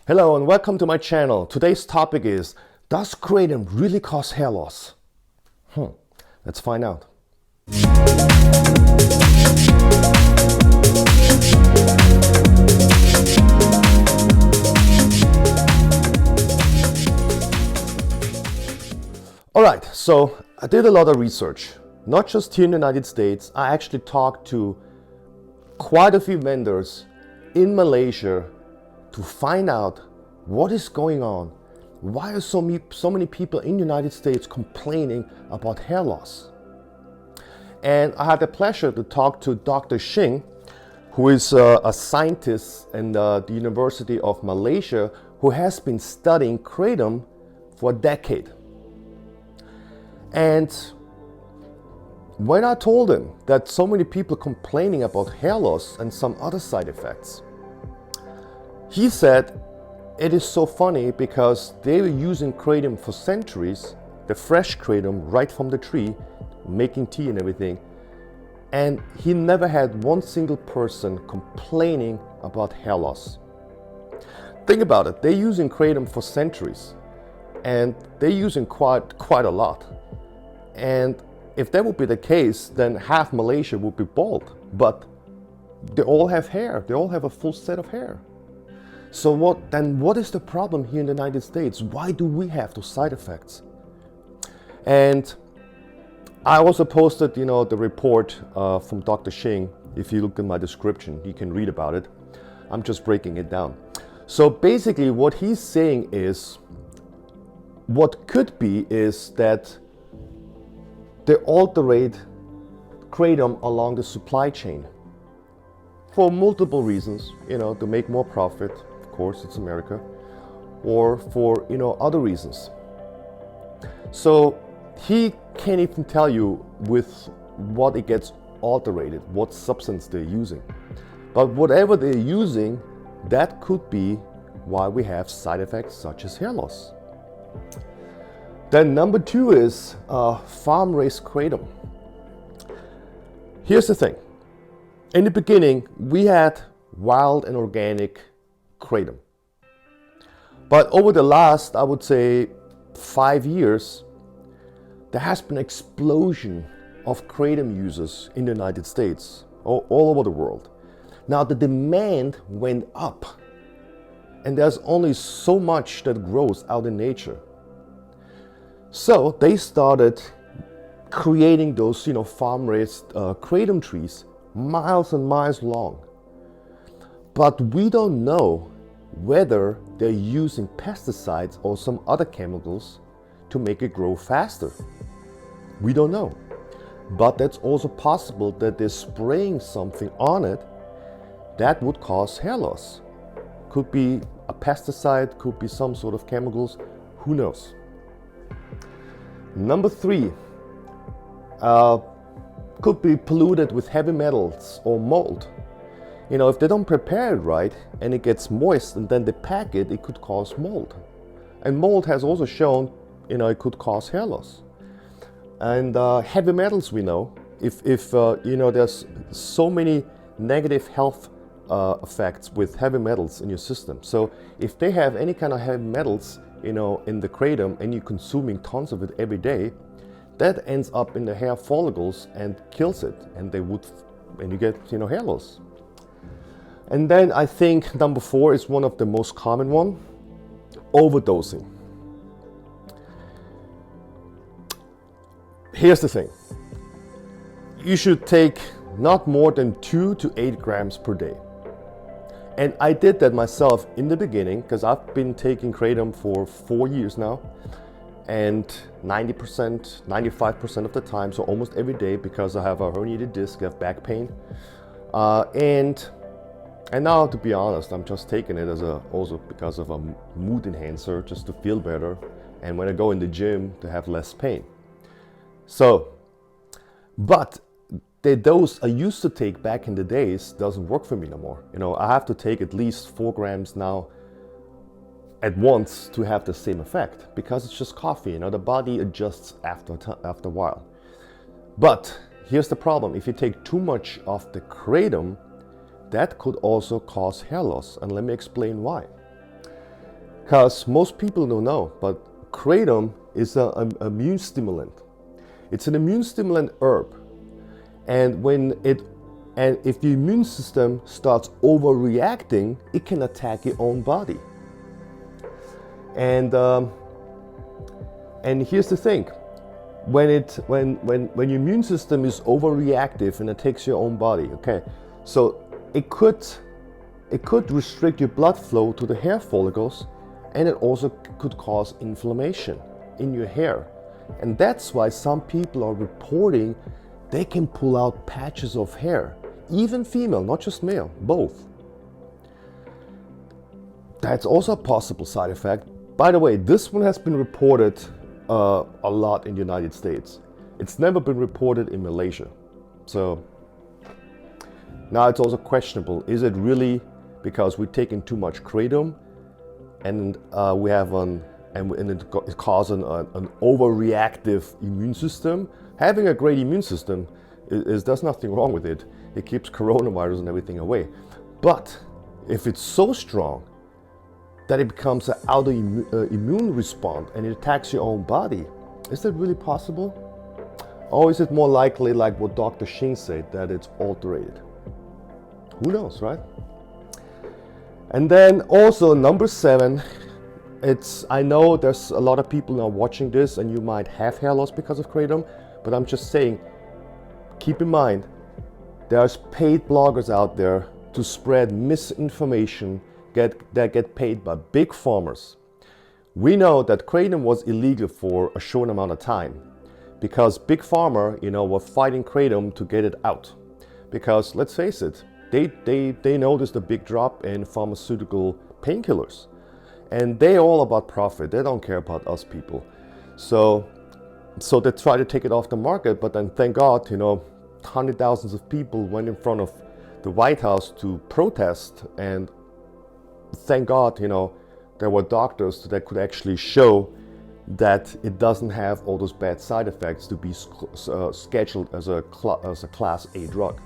Hello and welcome to my channel. Today's topic is, does Kratom really cause hair loss? Let's find out. Alright, so I did a lot of research, not just here in the United States. I actually talked to quite a few vendors in Malaysia to find out what is going on. Why are so many people in the United States complaining about hair loss? And I had the pleasure to talk to Dr. Singh, who is a scientist in the University of Malaysia, who has been studying Kratom for a decade. And when I told him that so many people complaining about hair loss and some other side effects, he said it is so funny because they were using Kratom for centuries, the fresh Kratom right from the tree, making tea and everything, and he never had one single person complaining about hair loss. Think about it, they're using Kratom for centuries and they're using quite a lot. And if that would be the case, then half Malaysia would be bald, but they all have hair, they all have a full set of hair. So what is the problem here in the United States? Why do we have those side effects? And I also posted, the report from Dr. Singh. If you look in my description, you can read about it. I'm just breaking it down. So basically what he's saying is, what could be is that they alterate Kratom along the supply chain for multiple reasons, to make more profit. Of course, it's America, or for other reasons. So he can't even tell you with what it gets alterated, what substance they're using. But whatever they're using, that could be why we have side effects such as hair loss. Then number two is farm-raised Kratom. Here's the thing. In the beginning, we had wild and organic Kratom. But over the last, I would say, 5 years, there has been an explosion of Kratom users in the United States, all over the world. Now the demand went up, and there's only so much that grows out in nature. So they started creating those, farm-raised Kratom trees, miles and miles long. But we don't know whether they're using pesticides or some other chemicals to make it grow faster. We don't know. But that's also possible that they're spraying something on it that would cause hair loss. Could be a pesticide, could be some sort of chemicals, who knows? Number three, could be polluted with heavy metals or mold. If they don't prepare it right and it gets moist and then they pack it, it could cause mold. And mold has also shown, it could cause hair loss. And heavy metals, we know, if there's so many negative health effects with heavy metals in your system. So if they have any kind of heavy metals, in the Kratom and you're consuming tons of it every day, that ends up in the hair follicles and kills it, and you get hair loss. And then I think number four is one of the most common one, overdosing. Here's the thing. You should take not more than 2 to 8 grams per day. And I did that myself in the beginning because I've been taking Kratom for 4 years now, and 90%, 95% of the time, so almost every day, because I have a herniated disc, I have back pain. And now, to be honest, I'm just taking it also because of a mood enhancer, just to feel better, and when I go in the gym to have less pain. So, but the dose I used to take back in the days doesn't work for me no more. I have to take at least 4 grams now at once to have the same effect, because it's just coffee. The body adjusts after a while. But here's the problem: if you take too much of the Kratom, that could also cause hair loss, and let me explain why. Because most people don't know, but Kratom is an immune stimulant. It's an immune stimulant herb. And if the immune system starts overreacting, it can attack your own body. And here's the thing: when your immune system is overreactive and attacks your own body, okay, so it could restrict your blood flow to the hair follicles, and it also could cause inflammation in your hair. And that's why some people are reporting they can pull out patches of hair, even female, not just male, both. That's also a possible side effect. By the way, this one has been reported a lot in the United States. It's never been reported in Malaysia. So now it's also questionable. Is it really because we're taking too much Kratom and we have and it's causing an overreactive immune system? Having a great immune system there's nothing wrong with it. It keeps coronavirus and everything away. But if it's so strong that it becomes an autoimmune response and it attacks your own body, is that really possible? Or is it more likely, like what Dr. Singh said, that it's alterated? Who knows, right? And then also number 7, I know there's a lot of people now watching this and you might have hair loss because of Kratom, but I'm just saying, keep in mind, there's paid bloggers out there to spread misinformation that get paid by big farmers. We know that Kratom was illegal for a short amount of time because big pharma, were fighting Kratom to get it out. Because let's face it, they noticed a big drop in pharmaceutical painkillers, and they're all about profit. They don't care about us people. So they try to take it off the market, but then thank God, hundreds of thousands of people went in front of the White House to protest, and thank God, there were doctors that could actually show that it doesn't have all those bad side effects to be scheduled as a Class A drug.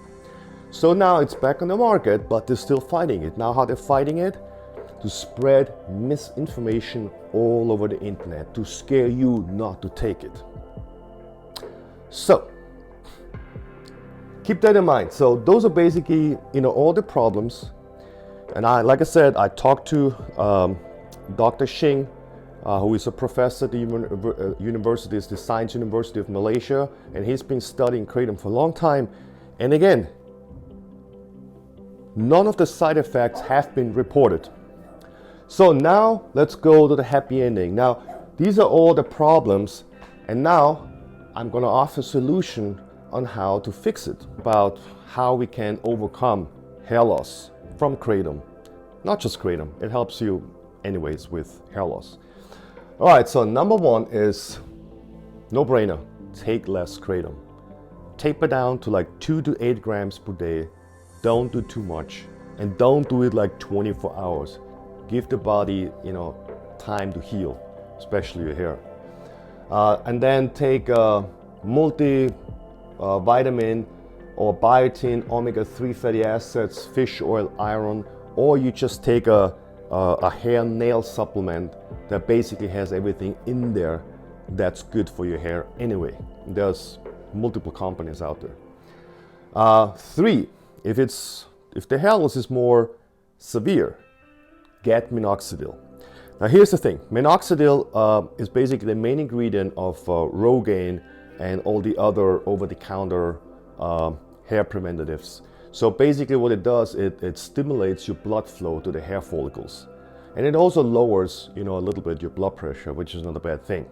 So now it's back on the market, but they're still fighting it. Now how they're fighting it? To spread misinformation all over the internet, to scare you not to take it. So keep that in mind. So those are basically, all the problems. And like I said, I talked to Dr. Singh, who is a professor at the university, it's the Science University of Malaysia, and he's been studying Kratom for a long time. And again, none of the side effects have been reported. So now let's go to the happy ending. Now, these are all the problems, and now I'm going to offer a solution on how to fix it, about how we can overcome hair loss from Kratom. Not just Kratom, it helps you anyways with hair loss. All right, so number 1 is no brainer, take less Kratom. Taper down to like 2 to 8 grams per day. Don't do too much, and don't do it like 24 hours. Give the body, time to heal, especially your hair. And then take a multivitamin or biotin, omega-3 fatty acids, fish oil, iron, or you just take a hair nail supplement that basically has everything in there that's good for your hair anyway. There's multiple companies out there. 3, if the hair loss is more severe, get Minoxidil. Now here's the thing, Minoxidil is basically the main ingredient of Rogaine and all the other over-the-counter hair preventatives. So basically what it does, it stimulates your blood flow to the hair follicles. And it also lowers, a little bit your blood pressure, which is not a bad thing.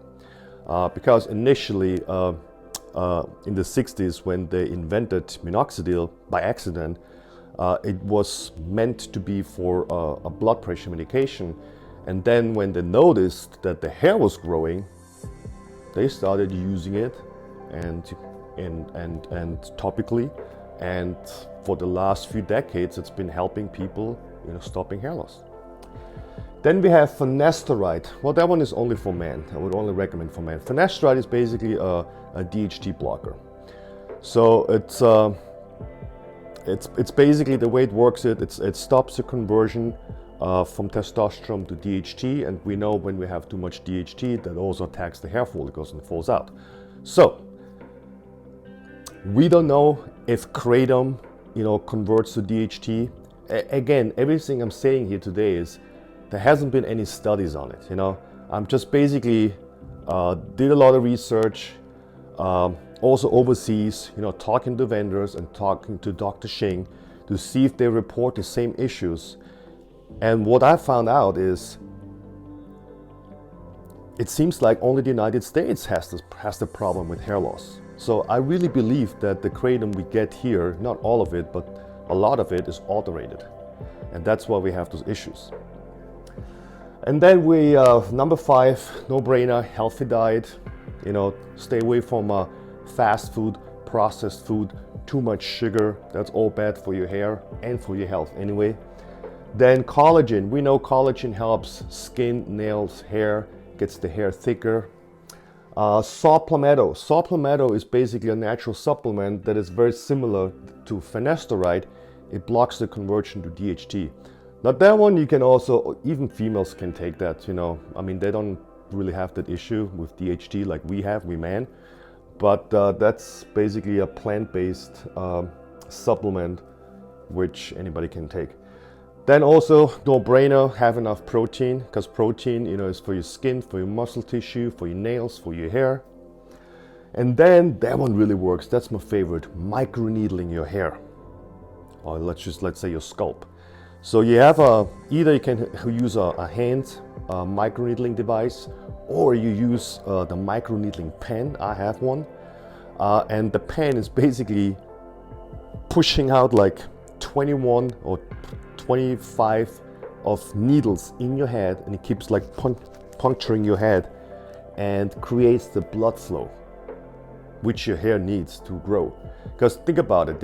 Because initially, in the 60s, when they invented Minoxidil by accident, it was meant to be for a blood pressure medication. And then when they noticed that the hair was growing, they started using it and topically. And for the last few decades, it's been helping people, stopping hair loss. Then we have Finasteride. Well, that one is only for men. I would only recommend for men. Finasteride is basically a DHT blocker. So it's basically the way it works. It stops the conversion from testosterone to DHT, and we know when we have too much DHT, that also attacks the hair follicles and falls out. So we don't know if Kratom, converts to DHT. Again, everything I'm saying here today is there hasn't been any studies on it. I'm just basically did a lot of research, also overseas, talking to vendors and talking to Dr. Singh to see if they report the same issues. And what I found out is it seems like only the United States has the problem with hair loss. So I really believe that the Kratom we get here, not all of it, but a lot of it is adulterated. And that's why we have those issues. And then we, number 5, no-brainer, healthy diet. Stay away from fast food, processed food, too much sugar. That's all bad for your hair and for your health anyway. Then collagen. We know collagen helps skin, nails, hair, gets the hair thicker. Saw palmetto. Saw palmetto is basically a natural supplement that is very similar to Finasteride. It blocks the conversion to DHT. Now that one you can also, even females can take that, they don't really have that issue with DHT like we have, we men. But that's basically a plant-based supplement which anybody can take. Then also, no-brainer, have enough protein, because protein, is for your skin, for your muscle tissue, for your nails, for your hair. And then that one really works. That's my favorite, microneedling your hair, or let's say your scalp. So you have either you can use a hand microneedling device, or you use the microneedling pen. I have one, and the pen is basically pushing out like 21 or 25 of needles in your head, and it keeps like puncturing your head and creates the blood flow which your hair needs to grow. Because think about it,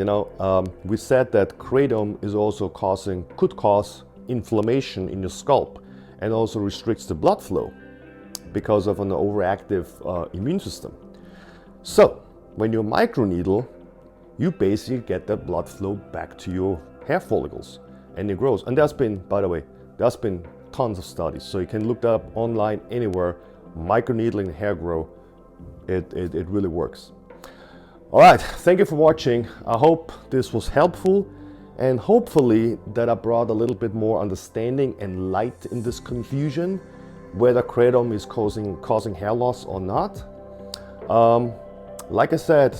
we said that Kratom is also could cause inflammation in your scalp and also restricts the blood flow because of an overactive immune system. So when you microneedle, you basically get that blood flow back to your hair follicles, and it grows. And by the way, there's been tons of studies, so you can look that up online anywhere. Microneedling hair grow, it really works. All right, thank you for watching. I hope this was helpful, and hopefully that I brought a little bit more understanding and light in this confusion, whether Kratom is causing hair loss or not. Like I said,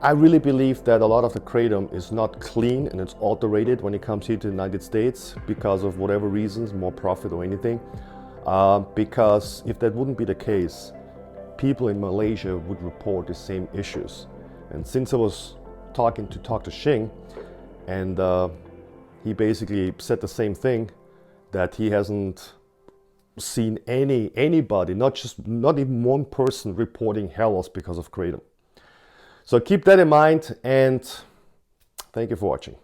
I really believe that a lot of the Kratom is not clean and it's adulterated when it comes here to the United States because of whatever reasons, more profit or anything. Because if that wouldn't be the case, people in Malaysia would report the same issues. And since I was talking to Dr. Singh, and he basically said the same thing, that he hasn't seen anybody, not even one person reporting hair loss because of Kratom. So keep that in mind, and thank you for watching.